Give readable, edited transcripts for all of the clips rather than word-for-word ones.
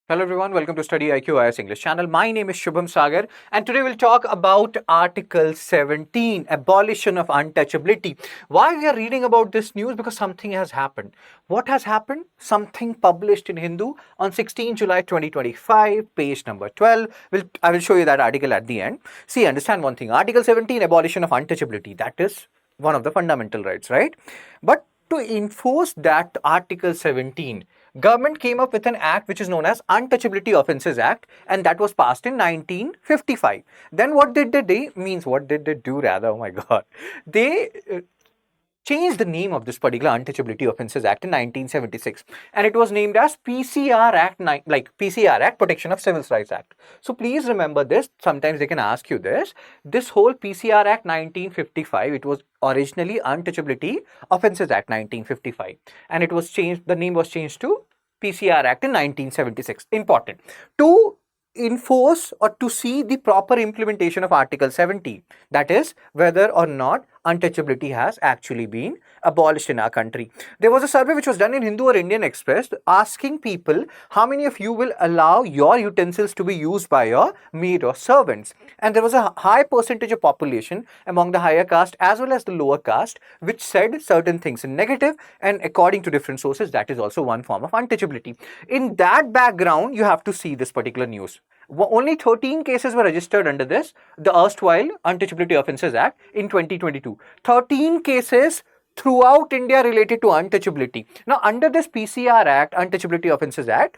Hello everyone, welcome to StudyIQ IAS English channel. My name is Shubham Sagar and today we'll talk about Article 17, abolition of untouchability. Why we are reading about this news? Because something has happened. What has happened? Something published in Hindu on 16 July 2025, page number 12. I will show you that article at the end. See, understand one thing. Article 17, abolition of untouchability. That is one of the fundamental rights, right? But to enforce that Article 17, government came up with an act which is known as Untouchability Offences Act, and that was passed in 1955. Then what did they do? What did they do rather? Oh my God. They changed the name of this particular Untouchability Offences Act in 1976, and it was named as PCR Act, PCR Act, Protection of Civil Rights Act. So please remember this. Sometimes they can ask you this. This whole PCR Act 1955, it was originally Untouchability Offences Act 1955, and it was changed. The name was changed to PCR Act in 1976. Important to enforce or to see the proper implementation of Article 70, that is whether or not untouchability has actually been abolished in our country. There was a survey which was done in Hindu or Indian Express asking people how many of you will allow your utensils to be used by your maid or servants, and there was a high percentage of population among the higher caste as well as the lower caste which said certain things in negative, and according to different sources that is also one form of untouchability. In that background you have to see this particular news. Only 13 cases were registered under this, the erstwhile Untouchability Offences Act in 2022. 13 cases throughout India related to untouchability. Now, under this PCR Act, Untouchability Offences Act,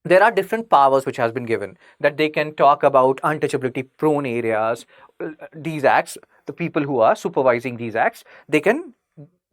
there are different powers which has been given, that they can talk about untouchability prone areas. These acts, the people who are supervising these acts, they can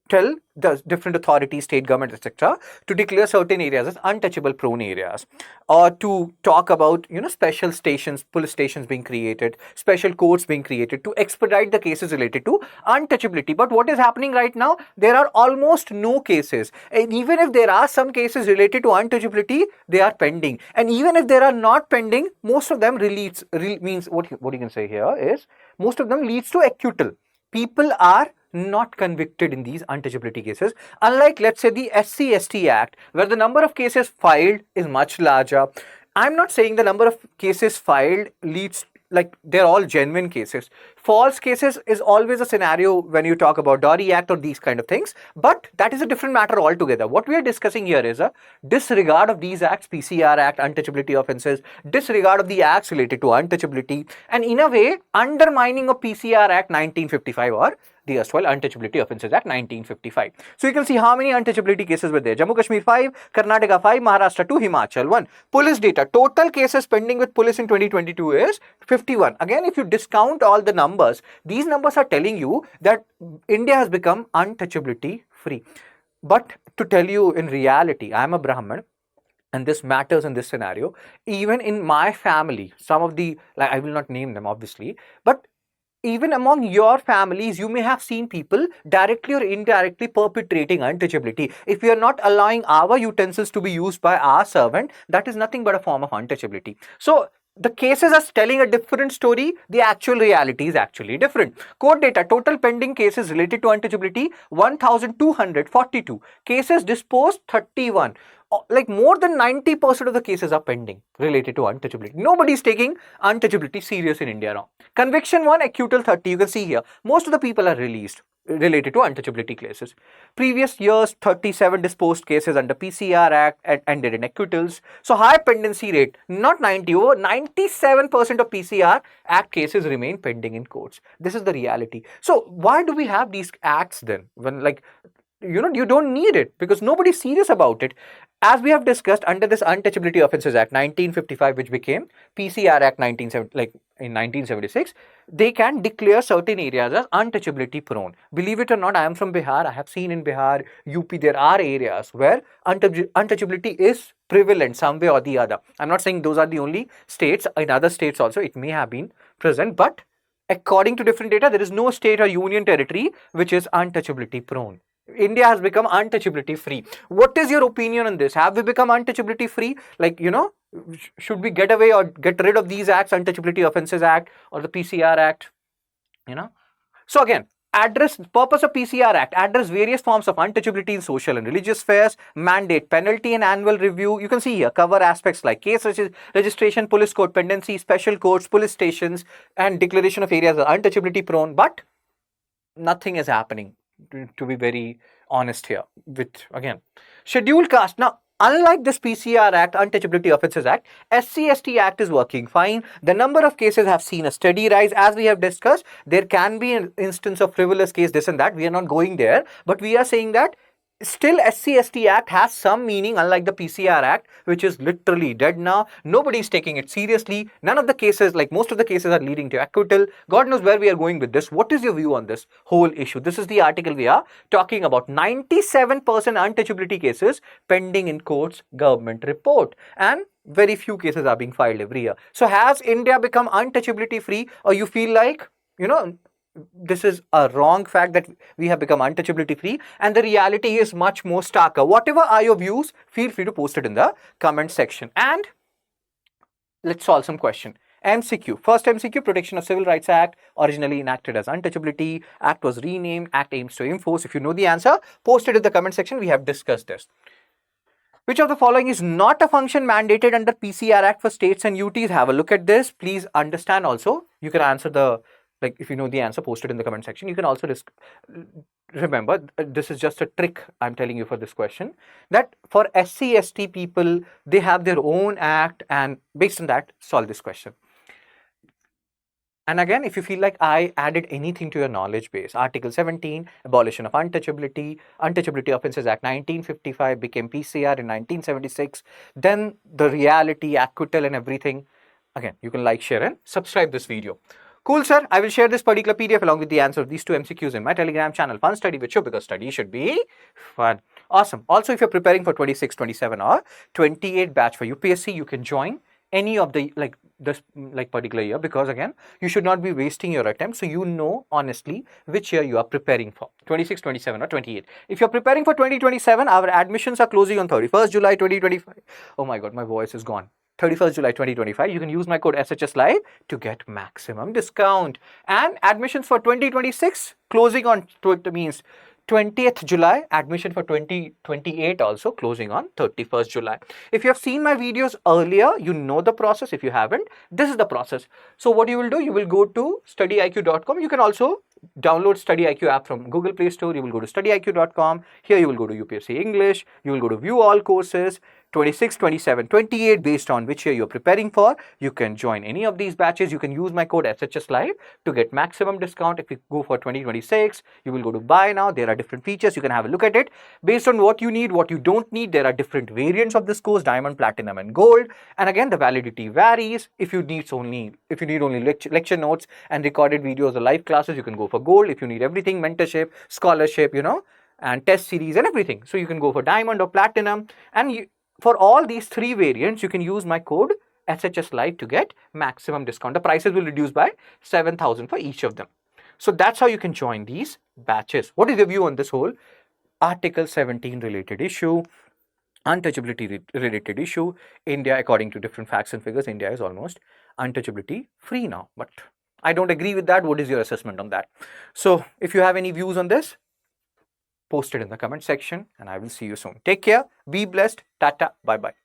tell the different authorities, state government, etc., to declare certain areas as untouchable prone areas, or to talk about special stations, police stations being created, special courts being created to expedite the cases related to untouchability. But what is happening right now? There are almost no cases, and even if there are some cases related to untouchability, they are pending. And even if they are not pending, most of them means what you can say here is most of them leads to acquittal. People are not convicted in these untouchability cases, unlike, let's say, the SC/ST Act, where the number of cases filed is much larger. I'm not saying the number of cases filed leads, like, they're all genuine cases. False cases is always a scenario when you talk about Dowry Act or these kind of things, but that is a different matter altogether. What we are discussing here is a disregard of these acts, PCR Act, untouchability offences, disregard of the acts related to untouchability, and in a way undermining of PCR Act 1955 or the erstwhile Untouchability Offences Act 1955. So you can see how many untouchability cases were there. Jammu Kashmir 5, Karnataka 5, Maharashtra 2, Himachal 1. Police data, total cases pending with police in 2022 is 51. Again, if you discount all the numbers, these numbers are telling you that India has become untouchability free. But to tell you in reality, I am a Brahmin, and this matters in this scenario. Even in my family, some of the, like, I will not name them obviously, but even among your families, you may have seen people directly or indirectly perpetrating untouchability. If we are not allowing our utensils to be used by our servant, that is nothing but a form of untouchability. So the cases are telling a different story. The actual reality is actually different. Court data, total pending cases related to untouchability 1242, cases disposed 31. Like more than 90% of the cases are pending related to untouchability. Nobody is taking untouchability serious in India now. Conviction 1, acquittal 30. You can see here, most of the people are released related to untouchability cases. Previous years, 37 disposed cases under PCR Act and ended in acquittals. So high pendency rate, not 90, over 97% of PCR Act cases remain pending in courts. This is the reality. So why do we have these acts then? When, like, you don't need it because nobody's serious about it. As we have discussed, under this Untouchability Offences Act 1955, which became PCR Act 1970, like in 1976, they can declare certain areas as untouchability prone. Believe it or not, I am from Bihar. I have seen in Bihar, UP, there are areas where untouchability is prevalent some way or the other. I'm not saying those are the only states. In other states also, it may have been present, but according to different data, there is no state or union territory which is untouchability prone. India has become untouchability free. What is your opinion on this? Have we become untouchability free? Like, should we get away or get rid of these acts, Untouchability Offences Act or the PCR Act? So again, Address purpose of PCR Act, address various forms of untouchability in social and religious spheres, mandate penalty and annual review. You can see here, cover aspects like case registration, police court pendency, special courts, police stations, and declaration of areas are untouchability prone. But nothing is happening, to be very honest here. With again, scheduled caste. Now, unlike this PCR Act, Untouchability Offences Act, SC/ST Act is working fine. The number of cases have seen a steady rise. As we have discussed, there can be an instance of frivolous case, this and that. We are not going there, but we are saying that still SC/ST Act has some meaning, unlike the PCR Act, which is literally dead now. Nobody's taking it seriously. None of the cases, like most of the cases, are leading to acquittal. God knows where we are going with this. What is your view on this whole issue? This is the article we are talking about. 97% untouchability cases pending in courts, government report. And very few cases are being filed every year. So has India become untouchability free, or you feel like, this is a wrong fact that we have become untouchability free, and the reality is much more starker? Whatever are your views, feel free to post it in the comment section. And let's solve some question. MCQ. First MCQ, Protection of Civil Rights Act, originally enacted as Untouchability. Act was renamed. Act aims to enforce. If you know the answer, post it in the comment section. We have discussed this. Which of the following is not a function mandated under PCR Act for states and UTs? Have a look at this. Please understand also. You can answer the, like, if you know the answer, post it in the comment section. You can also remember, this is just a trick I'm telling you for this question, that for SC/ST people, they have their own act, and based on that, solve this question. And again, if you feel like I added anything to your knowledge base, Article 17, abolition of untouchability, Untouchability Offences Act 1955 became PCR in 1976, then the reality, acquittal and everything, again, you can like, share and subscribe this video. Cool, sir. I will share this particular PDF along with the answer of these two MCQs in my Telegram channel, Fun Study with Shub, because study should be fun. Awesome. Also, if you're preparing for 26, 27 or 28 batch for UPSC, you can join any of the this particular year, because again, you should not be wasting your attempt, so you know honestly which year you are preparing for, 26, 27 or 28. If you're preparing for 2027, our admissions are closing on 31st July 2025. Oh my god, my voice is gone. 31st July 2025. You can use my code SHS Live to get maximum discount. And admissions for 2026 closing on, means 20th July, admission for 2028 also closing on 31st July. If you have seen my videos earlier, you know the process. If you haven't, this is the process. So what you will do, you will go to studyiq.com. You can also download StudyIQ app from Google Play Store. You will go to studyiq.com. Here you will go to UPSC English. You will go to view all courses. 26, 27, 28, based on which year you're preparing for. You can join any of these batches. You can use my code SHS Live to get maximum discount. If you go for 2026, you will go to buy now. There are different features. You can have a look at it. Based on what you need, what you don't need, there are different variants of this course, diamond, platinum and gold. And again, the validity varies. If you need only lecture notes and recorded videos or live classes, you can go for gold. If you need everything, mentorship, scholarship, and test series and everything, so you can go for diamond or platinum. And for all these three variants, you can use my code SHS Live to get maximum discount. The prices will reduce by 7,000 for each of them. So that's how you can join these batches. What is your view on this whole Article 17 related issue, untouchability related issue? India, according to different facts and figures, India is almost untouchability free now. But I don't agree with that. What is your assessment on that? So if you have any views on this, post it in the comment section, and I will see you soon. Take care, be blessed, tata, bye bye.